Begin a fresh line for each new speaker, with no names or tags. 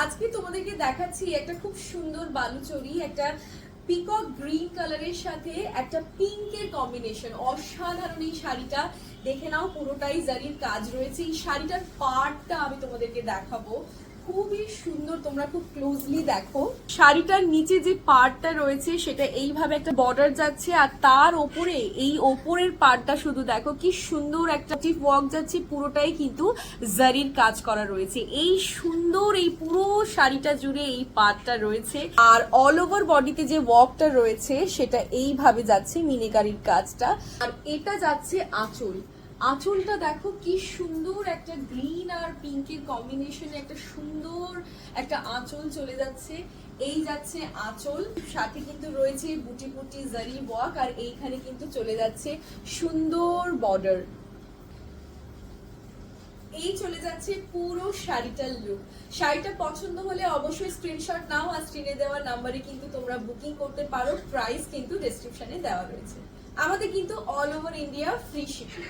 আজকে তোমাদেরকে দেখাচ্ছি একটা খুব সুন্দর বালুচরী, একটা পিকক গ্রিন কালারের সাথে একটা পিঙ্কের কম্বিনেশন। অসাধারণ এই শাড়িটা, দেখে নাও পুরোটাই জারির কাজ রয়েছে। এই শাড়িটার পার্টটা আমি তোমাদেরকে দেখাবো, খুবই সুন্দর, তোমরা খুব ক্লোজলি দেখো। শাড়িটার নিচে যে পার্টটা রয়েছে সেটা এইভাবে একটা বর্ডার যাচ্ছে, আর তার ওপরে এই ওপরের পার্টটা শুধু দেখো কি সুন্দর একটা ওয়ার্ক যাচ্ছে, পুরোটাই কিন্তু জারির কাজ করা রয়েছে। এই সুন্দর এই পুরো শাড়িটা জুড়ে এই পার্টটা রয়েছে, আর অল ওভার বডিতে যে ওয়ার্কটা রয়েছে সেটা এইভাবে যাচ্ছে মিনেকারির কাজটা। আর এটা যাচ্ছে আঁচল, আঁচলটা দেখো কি সুন্দর একটা গ্রিন আর পিঙ্কের কম্বিনেশনে একটা সুন্দর একটা আঁচল চলে যাচ্ছে। এই যাচ্ছে আঁচল, সাথে কিন্তু রয়েছে বুটি বুটি জারি ওয়ার্ক, আর এইখানে কিন্তু চলে যাচ্ছে সুন্দর বর্ডার। এই চলে যাচ্ছে পুরো শাড়িটার লুক। শাড়িটা পছন্দ হলে অবশ্যই স্ক্রিনশট নাও, আর স্ক্রিনে দেওয়া নাম্বারে কিন্তু তোমরা বুকিং করতে পারো। প্রাইস কিন্তু ডেসক্রিপশনে দেওয়া রয়েছে। আমাদের কিন্তু all over India free shipping.